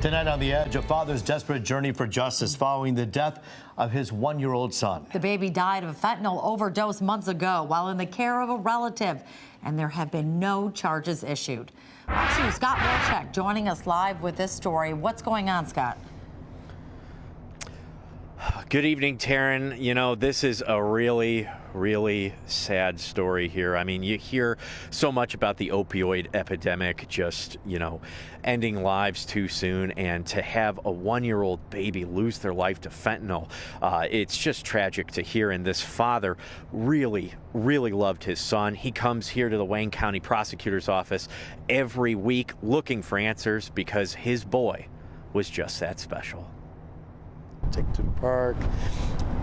Tonight on The Edge, a father's desperate journey for justice following the death of his one-year-old son. The baby died of a fentanyl overdose months ago while in the care of a relative, and there have been no charges issued. Fox News' Scott Wolchek joining us live with this story. What's going on, Scott? Good evening, Taryn. You know, this is a really sad story here. I mean, you hear so much about the opioid epidemic just, ending lives too soon, and to have a one-year-old baby lose their life to fentanyl, it's just tragic to hear. And this father really loved his son. He comes here to the Wayne County Prosecutor's Office every week looking for answers because his boy was just that special. Take to the park,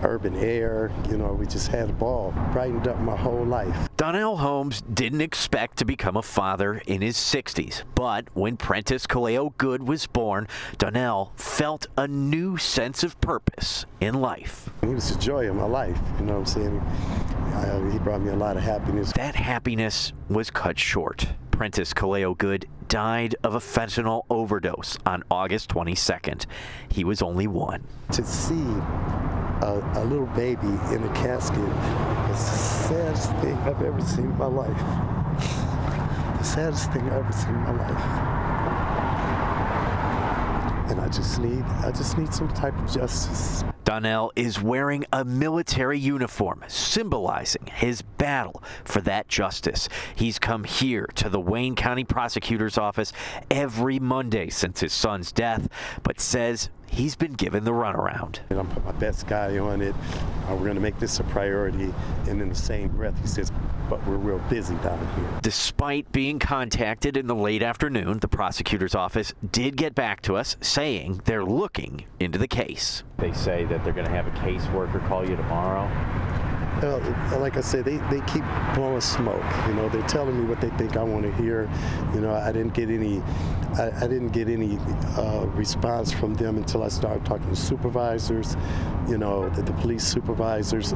urban air, we just had a ball. Brightened up my whole life. Donnell Holmes didn't expect to become a father in his 60s, but when Prentice Kaleo Good was born, Donnell felt a new sense of purpose in life. He was the joy of my life, you know what I'm saying? He brought me a lot of happiness. That happiness was cut short. Prentice Kaleo Good died of a fentanyl overdose on August 22nd. He was only one. To see a little baby in a casket is the saddest thing I've ever seen in my life. The saddest thing I've ever seen in my life. And I just need some type of justice. Donnell is wearing a military uniform, symbolizing his battle for that justice. He's come here to the Wayne County Prosecutor's Office every Monday since his son's death, but says he's been given the runaround. And I'm putting my best guy on it. We're going to make this a priority. And in the same breath, he says, but we're real busy down here. Despite being contacted in the late afternoon, the prosecutor's office did get back to us saying they're looking into the case. They say that they're going to have a caseworker call you tomorrow. Like I said, they keep blowing smoke. They're telling me what they think I want to hear. I didn't get any response from them until I started talking to supervisors. The police supervisors,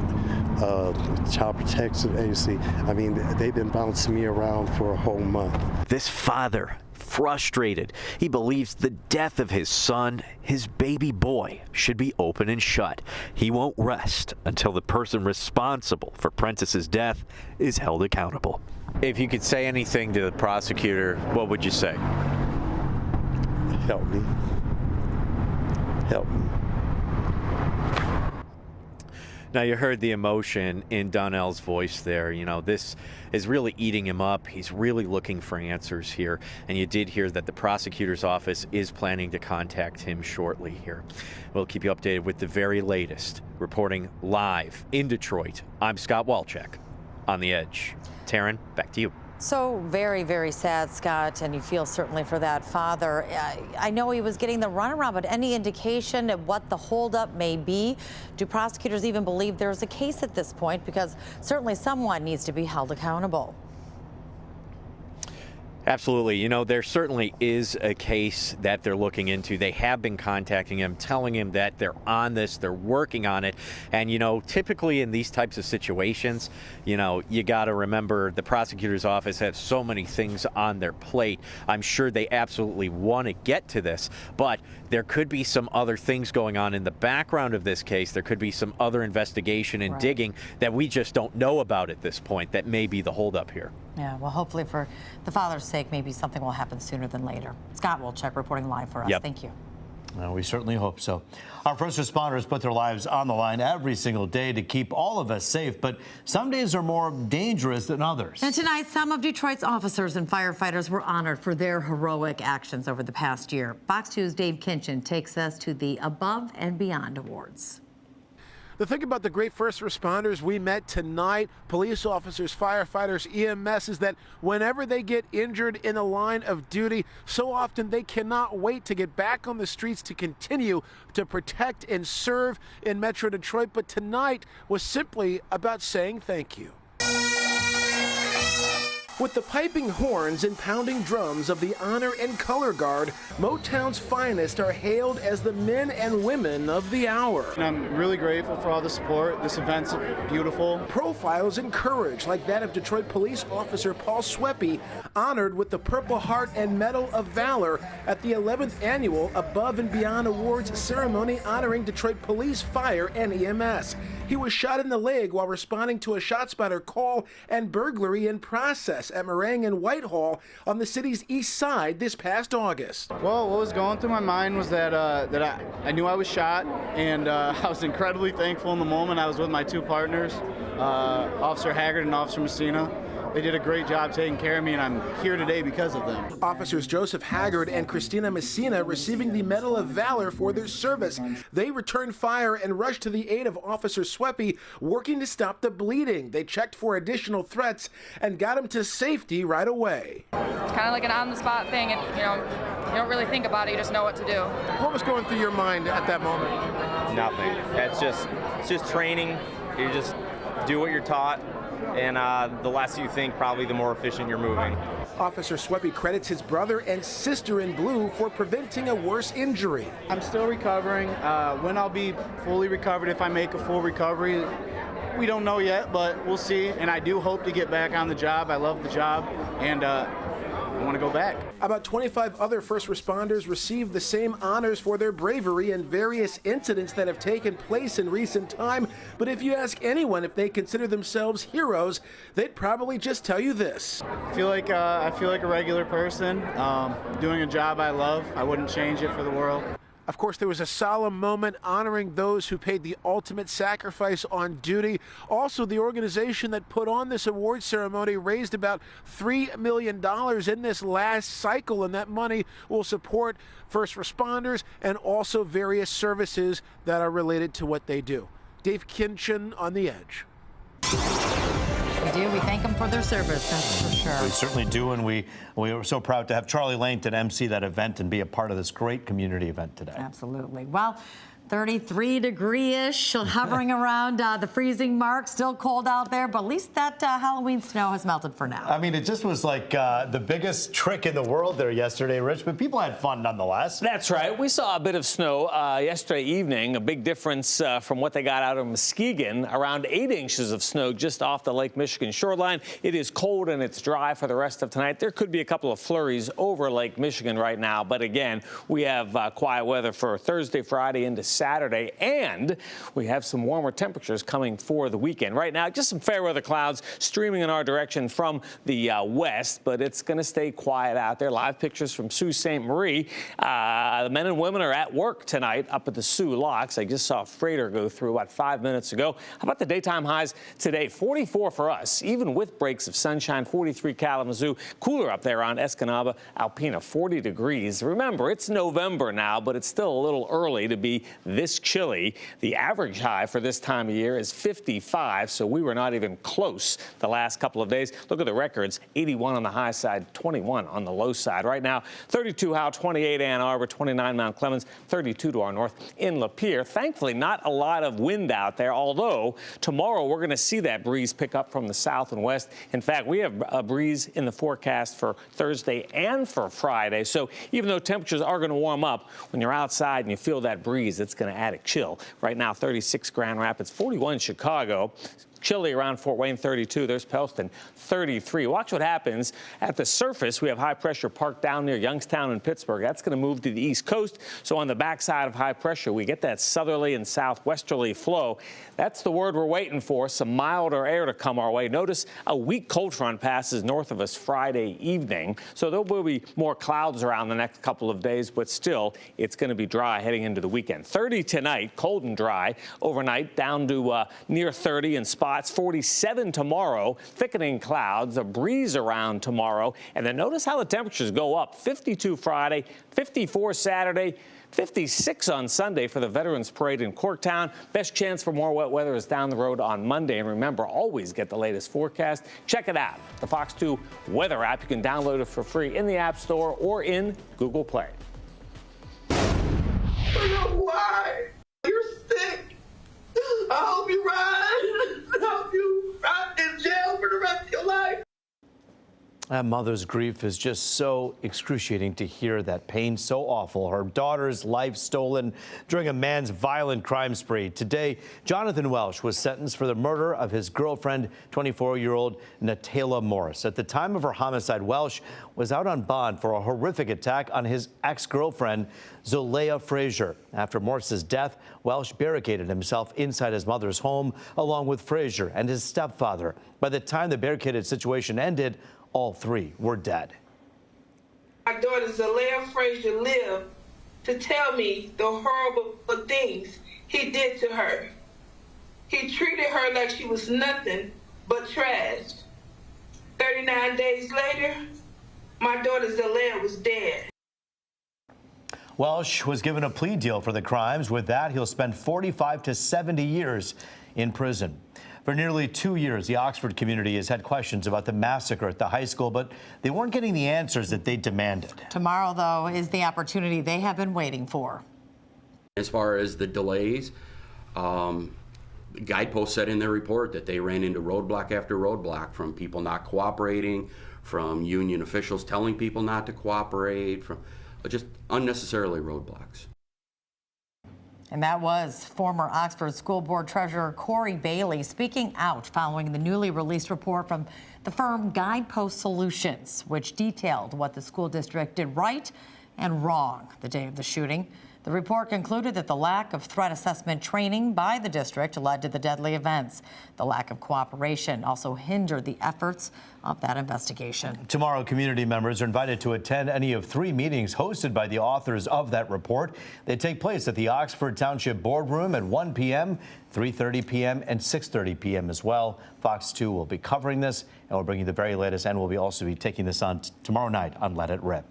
child protection agency. I mean, they've been bouncing me around for a whole month. This father, frustrated. He believes the death of his son, his baby boy, should be open and shut. He won't rest until the person responsible for Prentice's death is held accountable. If you could say anything to the prosecutor, what would you say? Help me. Help me. Now, you heard the emotion in Donnell's voice there. This is really eating him up. He's really looking for answers here. And you did hear that the prosecutor's office is planning to contact him shortly here. We'll keep you updated with the very latest. Reporting live in Detroit, I'm Scott Wolchek on The Edge. Taryn, back to you. So very sad, Scott, and you feel certainly for that father. I know he was getting the runaround, but any indication of what the holdup may be? Do prosecutors even believe there's a case at this point? Because certainly someone needs to be held accountable. Absolutely. There certainly is a case that they're looking into. They have been contacting him, telling him that they're on this, they're working on it. And, typically in these types of situations, you got to remember the prosecutor's office has so many things on their plate. I'm sure they absolutely want to get to this, but there could be some other things going on in the background of this case. There could be some other investigation and digging that we just don't know about at this point that may be the holdup here. Yeah, well, hopefully for the father's sake, maybe something will happen sooner than later. Scott Wolchek reporting live for us. Yep. Thank you. Well, we certainly hope so. Our first responders put their lives on the line every single day to keep all of us safe, but some days are more dangerous than others. And tonight, some of Detroit's officers and firefighters were honored for their heroic actions over the past year. Fox News' Dave Kinchin takes us to the Above and Beyond Awards. The thing about the great first responders we met tonight, police officers, firefighters, EMS, is that whenever they get injured in a line of duty, so often they cannot wait to get back on the streets to continue to protect and serve in Metro Detroit. But tonight was simply about saying thank you. With the piping horns and pounding drums of the Honor and Color Guard, Motown's finest are hailed as the men and women of the hour. And I'm really grateful for all the support. This event's beautiful. Profiles and courage, like that of Detroit police officer Paul Sweppy, honored with the Purple Heart and Medal of Valor at the 11th annual Above and Beyond Awards ceremony honoring Detroit police, fire, and EMS. He was shot in the leg while responding to a ShotSpotter call and burglary in process at Meringue and Whitehall on the city's east side this past August. Well, what was going through my mind was that I knew I was shot, and I was incredibly thankful in the moment. I was with my two partners, Officer Haggard and Officer Messina. They did a great job taking care of me, and I'm here today because of them. Officers Joseph Haggard and Christina Messina receiving the Medal of Valor for their service. They returned fire and rushed to the aid of Officer Sweppy, working to stop the bleeding. They checked for additional threats and got him to safety right away. It's kind of like an on-the-spot thing, and you don't really think about it, you just know what to do. What was going through your mind at that moment? Nothing. It's just training. You just do what you're taught. And the less you think, probably the more efficient you're moving. Officer Sweppy credits his brother and sister in blue for preventing a worse injury. I'm still recovering. When I'll be fully recovered, if I make a full recovery, we don't know yet, but we'll see. And I do hope to get back on the job. I love the job, and I want to go back. About 25 other first responders received the same honors for their bravery in various incidents that have taken place in recent time. But if you ask anyone if they consider themselves heroes, they'd probably just tell you this. I feel like a regular person, doing a job I love. I wouldn't change it for the world. Of course, there was a solemn moment honoring those who paid the ultimate sacrifice on duty. Also, the organization that put on this award ceremony raised about $3 million in this last cycle, and that money will support first responders and also various services that are related to what they do. Dave Kinchin on The Edge. We do. We thank them for their service, that's for sure. We certainly do, and we are so proud to have Charlie Langton MC that event and be a part of this great community event today. Absolutely. Well, 33 degree-ish, hovering around the freezing mark. Still cold out there, but at least that Halloween snow has melted for now. I mean, it just was like the biggest trick in the world there yesterday, Rich, but people had fun nonetheless. That's right. We saw a bit of snow yesterday evening, a big difference from what they got out of Muskegon. Around 8 inches of snow just off the Lake Michigan shoreline. It is cold and it's dry for the rest of tonight. There could be a couple of flurries over Lake Michigan right now, but again, we have quiet weather for Thursday, Friday into Saturday, and we have some warmer temperatures coming for the weekend. Right now, just some fair weather clouds streaming in our direction from the west, but it's going to stay quiet out there. Live pictures from Sault Ste. Marie. The men and women are at work tonight up at the Sault Locks. I just saw a freighter go through about 5 minutes ago. How about the daytime highs today? 44 for us, even with breaks of sunshine. 43 Kalamazoo. Cooler up there on Escanaba, Alpena, 40 degrees. Remember, it's November now, but it's still a little early to be this chilly. The average high for this time of year is 55, so we were not even close the last couple of days. Look at the records, 81 on the high side, 21 on the low side. Right now, 32 Howe, 28 Ann Arbor, 29 Mount Clemens, 32 to our north in Lapeer. Thankfully, not a lot of wind out there, although tomorrow we're going to see that breeze pick up from the south and west. In fact, we have a breeze in the forecast for Thursday and for Friday, so even though temperatures are going to warm up, when you're outside and you feel that breeze, it's going to add a chill. Right now, 36 Grand Rapids, 41 Chicago. Chilly around Fort Wayne, 32. There's Pellston, 33. Watch what happens at the surface. We have high pressure parked down near Youngstown and Pittsburgh. That's going to move to the east coast. So on the backside of high pressure, we get that southerly and southwesterly flow. That's the word we're waiting for. Some milder air to come our way. Notice a weak cold front passes north of us Friday evening. So there will be more clouds around the next couple of days, but still, it's going to be dry heading into the weekend. 30 tonight, cold and dry. Overnight, down to near 30 in spots. 47 tomorrow, thickening clouds, a breeze around tomorrow. And then notice how the temperatures go up. 52 Friday, 54 Saturday, 56 on Sunday for the Veterans Parade in Corktown. Best chance for more wet weather is down the road on Monday. And remember, always get the latest forecast. Check it out. The Fox 2 weather app. You can download it for free in the App Store or in Google Play. Why? You're sick. I hope you ride. I hope you ride in jail for the rest of your life. That mother's grief is just so excruciating to hear. That pain so awful. Her daughter's life stolen during a man's violent crime spree. Today, Jonathan Welsh was sentenced for the murder of his girlfriend, 24-year-old Natayla Morris. At the time of her homicide, Welsh was out on bond for a horrific attack on his ex-girlfriend, Zolea Frazier. After Morris's death, Welsh barricaded himself inside his mother's home along with Frazier and his stepfather. By the time the barricaded situation ended, all three were dead. My daughter Zolea Frazier lived to tell me the horrible things he did to her. He treated her like she was nothing but trash. 39 days later, my daughter Zolea was dead. Welsh was given a plea deal for the crimes. With that, he'll spend 45 to 70 years in prison. For nearly 2 years, the Oxford community has had questions about the massacre at the high school, but they weren't getting the answers that they demanded. Tomorrow, though, is the opportunity they have been waiting for. As far as the delays, Guidepost said in their report that they ran into roadblock after roadblock, from people not cooperating, from union officials telling people not to cooperate, from just unnecessarily roadblocks. And that was former Oxford School Board Treasurer Corey Bailey speaking out following the newly released report from the firm Guidepost Solutions, which detailed what the school district did right and wrong the day of the shooting. The report concluded that the lack of threat assessment training by the district led to the deadly events. The lack of cooperation also hindered the efforts of that investigation. Tomorrow, community members are invited to attend any of 3 meetings hosted by the authors of that report. They take place at the Oxford Township Boardroom at 1 p.m., 3:30 p.m., and 6:30 p.m. as well. Fox 2 will be covering this, and we'll bring you the very latest, and we'll also be taking this on tomorrow night on Let It Rip.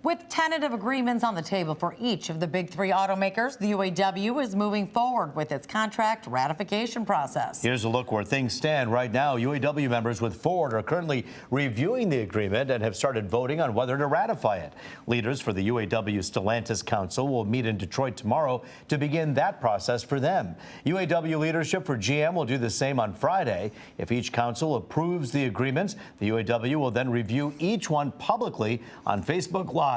With tentative agreements on the table for each of the big 3 automakers, the UAW is moving forward with its contract ratification process. Here's a look where things stand right now. UAW members with Ford are currently reviewing the agreement and have started voting on whether to ratify it. Leaders for the UAW Stellantis Council will meet in Detroit tomorrow to begin that process for them. UAW leadership for GM will do the same on Friday. If each council approves the agreements, the UAW will then review each one publicly on Facebook Live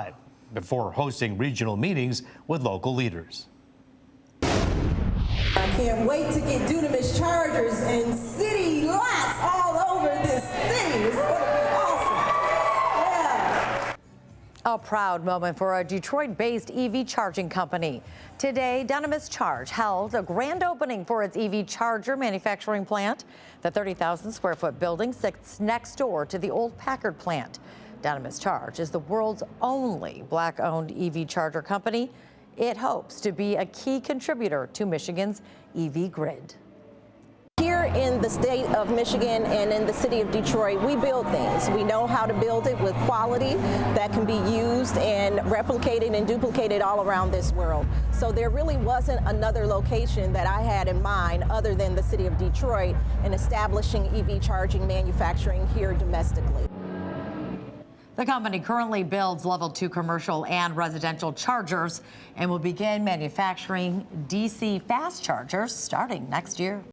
before hosting regional meetings with local leaders. I can't wait to get Dynamus Chargers and city lots all over this city. It's going to be awesome. Yeah. A proud moment for a Detroit-based EV charging company. Today, Dynamus Charge held a grand opening for its EV charger manufacturing plant. The 30,000-square-foot building sits next door to the old Packard plant. Dynamus Charge is the world's only Black-owned EV charger company. It hopes to be a key contributor to Michigan's EV grid. Here in the state of Michigan and in the city of Detroit, we build things. We know how to build it with quality that can be used and replicated and duplicated all around this world. So there really wasn't another location that I had in mind other than the city of Detroit in establishing EV charging manufacturing here domestically. The company currently builds level 2 commercial and residential chargers and will begin manufacturing DC fast chargers starting next year.